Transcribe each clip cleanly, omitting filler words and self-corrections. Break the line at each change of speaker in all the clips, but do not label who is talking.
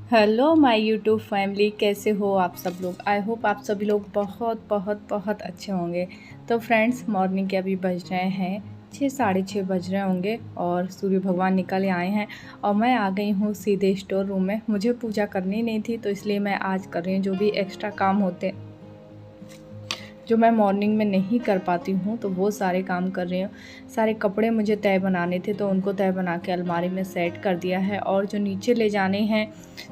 Hello my YouTube family, कैसे हो आप सब लोग। आई होप आप सभी लोग बहुत बहुत बहुत अच्छे होंगे। तो फ्रेंड्स, मॉर्निंग के अभी बज रहे हैं 6, साढ़े 6 बज रहे होंगे और सूर्य भगवान निकल आए हैं और मैं आ गई हूँ सीधे स्टोर रूम में। मुझे पूजा करनी नहीं थी तो इसलिए मैं आज कर रही हूँ। जो भी एक्स्ट्रा काम होते जो मैं मॉर्निंग में नहीं कर पाती हूँ तो वो सारे काम कर रही हूँ। सारे कपड़े मुझे तय बनाने थे तो उनको तय बना के अलमारी में सेट कर दिया है। और जो नीचे ले जाने हैं,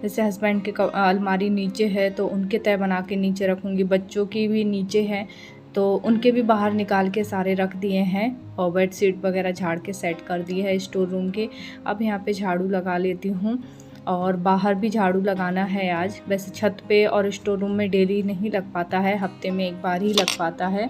जैसे हस्बैंड के अलमारी नीचे है तो उनके तय बना के नीचे रखूँगी। बच्चों की भी नीचे है तो उनके भी बाहर निकाल के सारे रख दिए हैं और बेड शीट वगैरह झाड़ के सेट कर दिए है स्टोर रूम के। अब यहाँ पे झाड़ू लगा लेती हूँ और बाहर भी झाड़ू लगाना है आज। वैसे छत पे और स्टोर रूम में डेली नहीं लग पाता है, हफ्ते में एक बार ही लग पाता है।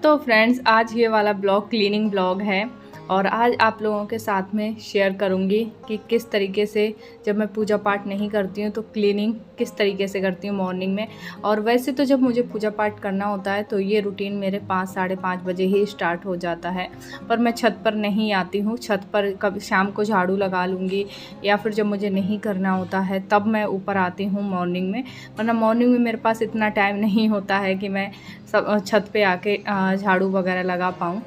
तो फ्रेंड्स, आज ये वाला ब्लॉग क्लीनिंग ब्लॉग है और आज आप लोगों के साथ में शेयर करूंगी कि किस तरीके से जब मैं पूजा पाठ नहीं करती हूँ तो क्लीनिंग किस तरीके से करती हूँ मॉर्निंग में। और वैसे तो जब मुझे पूजा पाठ करना होता है तो ये रूटीन मेरे 5, साढ़े 5 बजे ही स्टार्ट हो जाता है। पर मैं छत पर नहीं आती हूँ। छत पर कब शाम को झाड़ू लगा लूँगी या फिर जब मुझे नहीं करना होता है तब मैं ऊपर आती हूँ मॉर्निंग में। वरना मॉर्निंग में मेरे पास इतना टाइम नहीं होता है कि मैं सब छत पे आके झाड़ू वगैरह लगा पाऊँ।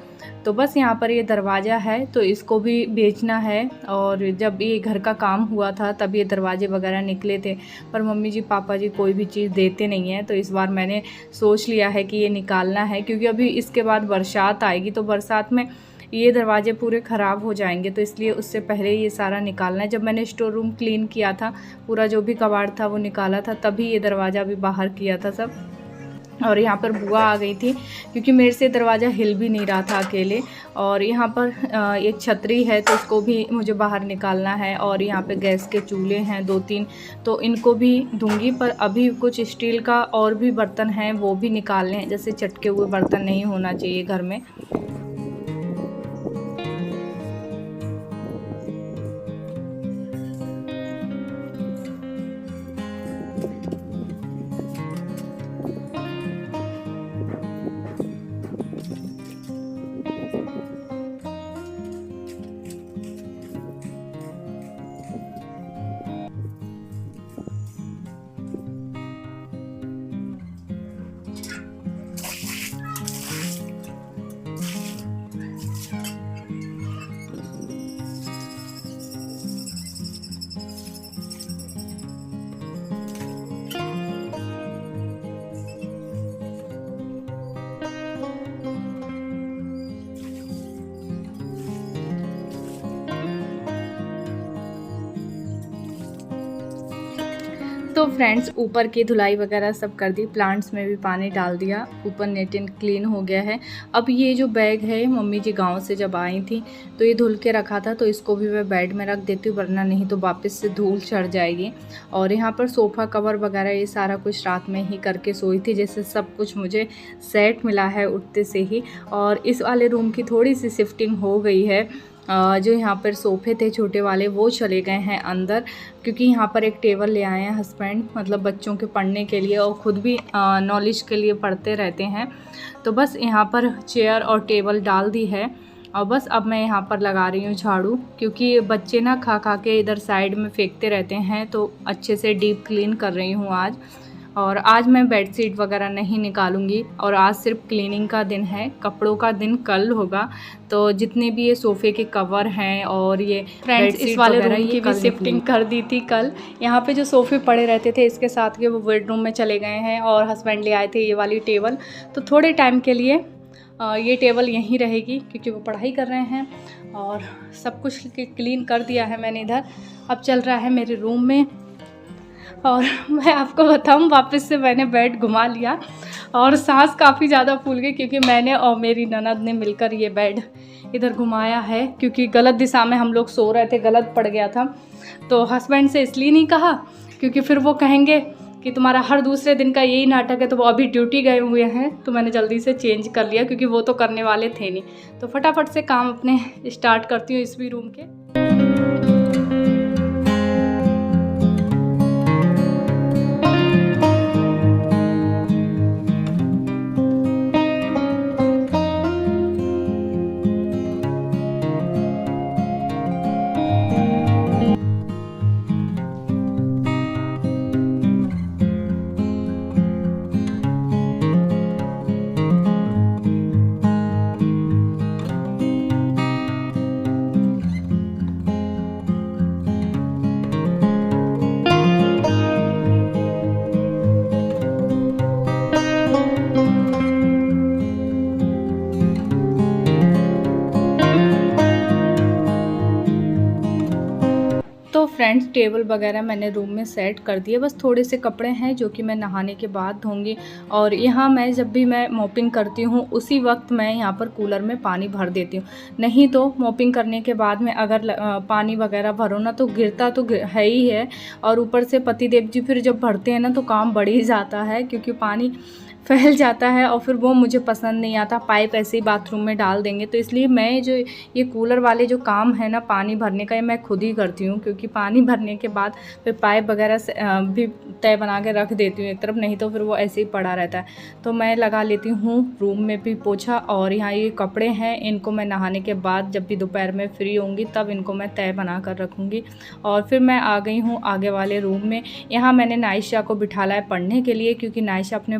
तो बस यहाँ पर ये दरवाज़ा है तो इसको भी बेचना है। और जब ये घर का काम हुआ था तब ये दरवाजे वगैरह निकले थे, पर मम्मी जी पापा जी कोई भी चीज़ देते नहीं हैं। तो इस बार मैंने सोच लिया है कि ये निकालना है, क्योंकि अभी इसके बाद बरसात आएगी तो बरसात में ये दरवाजे पूरे ख़राब हो जाएंगे। तो इसलिए उससे पहले ये सारा निकालना है। जब मैंने स्टोर रूम क्लीन किया था, पूरा जो भी कबाड़ था वो निकाला था, तभी ये दरवाज़ा भी बाहर किया था सब। और यहाँ पर बुआ आ गई थी क्योंकि मेरे से दरवाज़ा हिल भी नहीं रहा था अकेले। और यहाँ पर एक छतरी है तो उसको भी मुझे बाहर निकालना है। और यहाँ पे गैस के चूल्हे हैं 2-3, तो इनको भी दूंगी। पर अभी कुछ स्टील का और भी बर्तन हैं वो भी निकालने हैं, जैसे चटके हुए बर्तन नहीं होना चाहिए घर में। तो फ्रेंड्स, ऊपर की धुलाई वगैरह सब कर दी, प्लांट्स में भी पानी डाल दिया, ऊपर नीट एंड क्लीन हो गया है। अब ये जो बैग है, मम्मी जी गांव से जब आई थी तो ये धुल के रखा था, तो इसको भी मैं बेड में रख देती हूँ, वरना नहीं तो वापस से धूल चढ़ जाएगी। और यहाँ पर सोफ़ा कवर वगैरह ये सारा कुछ रात में ही करके सोई थी, जैसे सब कुछ मुझे सेट मिला है उठते से ही। और इस वाले रूम की थोड़ी सी शिफ्टिंग हो गई है। जो यहाँ पर सोफ़े थे छोटे वाले वो चले गए हैं अंदर, क्योंकि यहाँ पर एक टेबल ले आए हैं हस्बैंड, मतलब बच्चों के पढ़ने के लिए, और ख़ुद भी नॉलेज के लिए पढ़ते रहते हैं। तो बस यहाँ पर चेयर और टेबल डाल दी है और बस अब मैं यहाँ पर लगा रही हूँ झाड़ू, क्योंकि बच्चे ना खा खा के इधर साइड में फेंकते रहते हैं। तो अच्छे से डीप क्लीन कर रही हूँ आज। और आज मैं बेडशीट वगैरह नहीं निकालूंगी और आज सिर्फ क्लीनिंग का दिन है, कपड़ों का दिन कल होगा। तो जितने भी ये सोफ़े के कवर हैं और ये फ्रेंड्स इस वाले रूम की भी शिफ्टिंग कर दी थी कल। यहाँ पे जो सोफ़े पड़े रहते थे इसके साथ के वो बेडरूम में चले गए हैं और हस्बैंड ले आए थे ये वाली टेबल। तो थोड़े टाइम के लिए ये टेबल यहीं रहेगी, क्योंकि वो पढ़ाई कर रहे हैं। और सब कुछ क्लीन कर दिया है मैंने इधर। अब चल रहा है मेरे रूम में। और मैं आपको बताऊं, वापस से मैंने बेड घुमा लिया और सांस काफ़ी ज़्यादा फूल गई, क्योंकि मैंने और मेरी ननद ने मिलकर ये बेड इधर घुमाया है, क्योंकि गलत दिशा में हम लोग सो रहे थे, गलत पड़ गया था। तो हस्बैंड से इसलिए नहीं कहा क्योंकि फिर वो कहेंगे कि तुम्हारा हर दूसरे दिन का यही नाटक है। तो वो अभी ड्यूटी गए हुए हैं, तो मैंने जल्दी से चेंज कर लिया क्योंकि वो तो करने वाले थे नहीं। तो फटाफट से काम अपने स्टार्ट करती हूँ इस भी रूम के। तो फ्रेंड्स टेबल वगैरह मैंने रूम में सेट कर दिए, बस थोड़े से कपड़े हैं जो कि मैं नहाने के बाद धोंगी। और यहाँ मैं जब भी मैं मॉपिंग करती हूँ उसी वक्त मैं यहाँ पर कूलर में पानी भर देती हूँ, नहीं तो मॉपिंग करने के बाद में अगर पानी वगैरह भरो ना तो गिरता तो है ही है। और ऊपर से पतिदेव जी फिर जब भरते हैं ना तो काम बढ़ ही जाता है क्योंकि पानी फैल जाता है और फिर वो मुझे पसंद नहीं आता। पाइप ऐसे ही बाथरूम में डाल देंगे, तो इसलिए मैं जो ये कूलर वाले जो काम है ना पानी भरने का, ये मैं खुद ही करती हूँ क्योंकि पानी भरने के बाद फिर पाइप वगैरह से भी तय बना के रख देती हूँ एक तरफ, नहीं तो फिर वो ऐसे ही पड़ा रहता है। तो मैं लगा लेती हूँ रूम में भी पोछा। और यहाँ ये कपड़े हैं, इनको मैं नहाने के बाद जब भी दोपहर में फ्री होंगी तब इनको मैं तय बना कर रखूँगी। और फिर मैं आ गई हूँ आगे वाले रूम में। यहाँ मैंने नाइशा को बिठाला है पढ़ने के लिए क्योंकि नाइशा अपने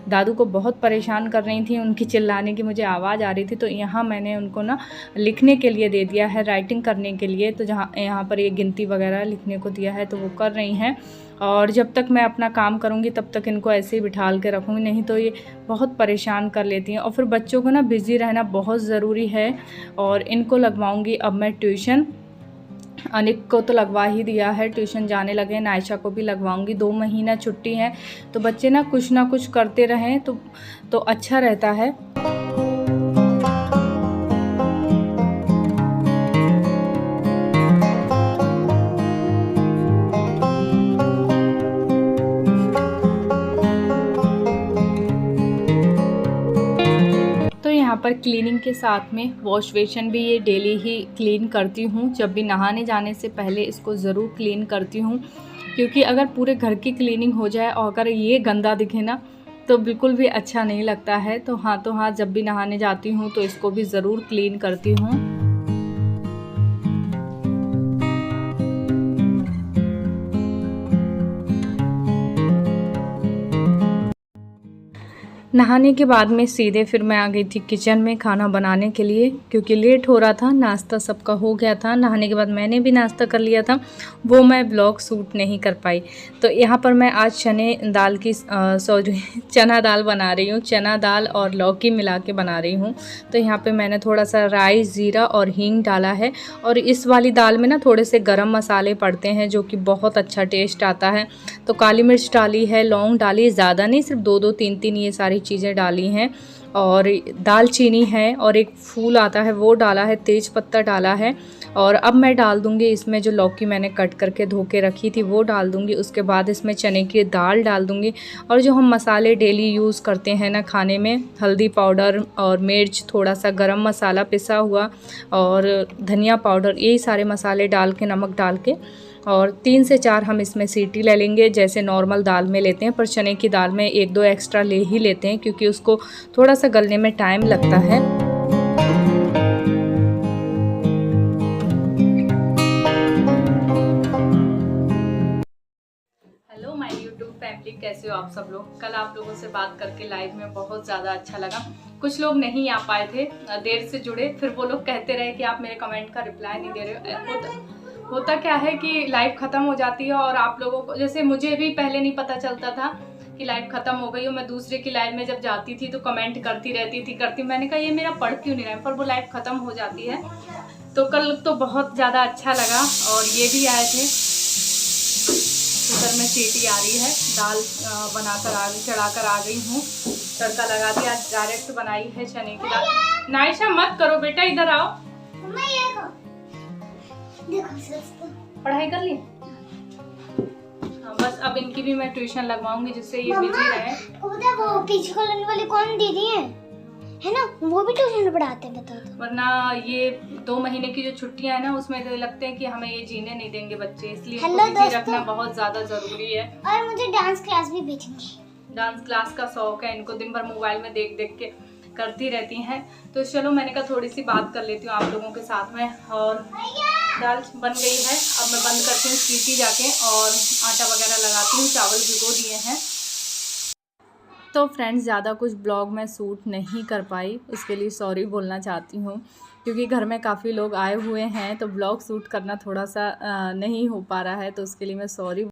दादू को बहुत परेशान कर रही थी, उनकी चिल्लाने की मुझे आवाज़ आ रही थी। तो यहाँ मैंने उनको ना लिखने के लिए दे दिया है, राइटिंग करने के लिए। तो जहाँ यहाँ पर ये गिनती वगैरह लिखने को दिया है तो वो कर रही हैं। और जब तक मैं अपना काम करूँगी तब तक इनको ऐसे ही बिठाल के रखूँगी, नहीं तो ये बहुत परेशान कर लेती हैं। और फिर बच्चों को ना बिज़ी रहना बहुत ज़रूरी है। और इनको लगवाऊँगी अब मैं ट्यूशन। अनिक को तो लगवा ही दिया है, ट्यूशन जाने लगे। नायशा को भी लगवाऊंगी, 2 महीना छुट्टी है तो बच्चे ना कुछ करते रहें तो अच्छा रहता है। यहाँ पर क्लीनिंग के साथ में वॉश बेसिन भी ये डेली ही क्लीन करती हूँ। जब भी नहाने जाने से पहले इसको ज़रूर क्लीन करती हूँ क्योंकि अगर पूरे घर की क्लीनिंग हो जाए और अगर ये गंदा दिखे ना तो बिल्कुल भी अच्छा नहीं लगता है। तो हाँ जब भी नहाने जाती हूँ तो इसको भी ज़रूर क्लीन करती हूँ। नहाने के बाद में सीधे फिर मैं आ गई थी किचन में खाना बनाने के लिए क्योंकि लेट हो रहा था, नाश्ता सबका हो गया था। नहाने के बाद मैंने भी नाश्ता कर लिया था, वो मैं ब्लॉग शूट नहीं कर पाई। तो यहाँ पर मैं आज चना दाल बना रही हूँ। चना दाल और लौकी मिला के बना रही हूँ। तो यहाँ पर मैंने थोड़ा सा राई, ज़ीरा और हींग डाला है। और इस वाली दाल में ना थोड़े से गरम मसाले पड़ते हैं जो कि बहुत अच्छा टेस्ट आता है। तो काली मिर्च डाली है, लौंग डाली, ज़्यादा नहीं, सिर्फ 2-2 3-3 ये सारी चीज़ें डाली हैं। और दालचीनी है और एक फूल आता है वो डाला है, तेज पत्ता डाला है। और अब मैं डाल दूंगी इसमें जो लौकी मैंने कट करके धो के रखी थी वो डाल दूंगी। उसके बाद इसमें चने की दाल डाल दूंगी। और जो हम मसाले डेली यूज़ करते हैं ना खाने में, हल्दी पाउडर और मिर्च, थोड़ा सा गरम मसाला पिसा हुआ और धनिया पाउडर, यही सारे मसाले डाल के, नमक डाल के और 3 से 4 हम इसमें सीटी ले लेंगे जैसे नॉर्मल दाल में लेते हैं। पर चने की दाल में 1-2 एक्स्ट्रा ले ही लेते हैं क्योंकि उसको थोड़ा सा गलने में टाइम लगता है। हेलो माय यूट्यूब फैमिली, कैसे हो आप सब लोग। कल आप लोगों से बात करके लाइव में बहुत ज़्यादा अच्छा लगा। कुछ लोग नहीं आ पाए थे, देर से जुड़े, फिर वो लोग कहते रहे कि आप मेरे कमेंट का रिप्लाई नहीं दे रहे हो। होता क्या है कि लाइव ख़त्म हो जाती है और आप लोगों को, जैसे मुझे भी पहले नहीं पता चलता था कि लाइव ख़त्म हो गई हो। मैं दूसरे की लाइव में जब जाती थी तो कमेंट करती रहती थी मैंने कहा ये मेरा पढ़ क्यों नहीं रहा है, पर वो लाइव ख़त्म हो जाती है। तो कल तो बहुत ज़्यादा अच्छा लगा। और ये भी आए थे, कुकर में सीटी आ रही है, दाल बनाकर चढ़ा कर आ गई हूँ, तड़का लगा दिया। आज डायरेक्ट बनाई है चने की दाल। नायशा मत करो बेटा, इधर आओ। पढ़ाई कर ली? हाँ, बस अब इनकी भी मैं ट्यूशन लगवाऊंगी जिससे ये बिजी रहे।
वो पीछे कॉलोनी वाली कौन दीदी है ना, वो भी ट्यूशन पढ़ाते हैं, बता दो।
वरना ये 2 महीने की जो छुट्टियां है ना उसमें तो लगते हैं कि हमें ये जीने नहीं देंगे बच्चे, इसलिए इनको बिजी रखना बहुत ज्यादा जरूरी है।
और मुझे डांस क्लास भी भेजेंगे।
डांस क्लास का शौक है इनको, दिन भर मोबाइल में देख देख के करती रहती हैं। तो चलो मैंने कहा थोड़ी सी बात कर लेती हूँ आप लोगों के साथ में। और दाल बन गई है, अब मैं बंद करती हूँ सीटी जाके और आटा वगैरह लगाती हूँ, चावल भिगो दिए हैं। तो फ्रेंड्स ज़्यादा कुछ ब्लॉग में शूट नहीं कर पाई, उसके लिए सॉरी बोलना चाहती हूँ, क्योंकि घर में काफ़ी लोग आए हुए हैं तो ब्लॉग शूट करना थोड़ा सा नहीं हो पा रहा है, तो उसके लिए मैं सॉरी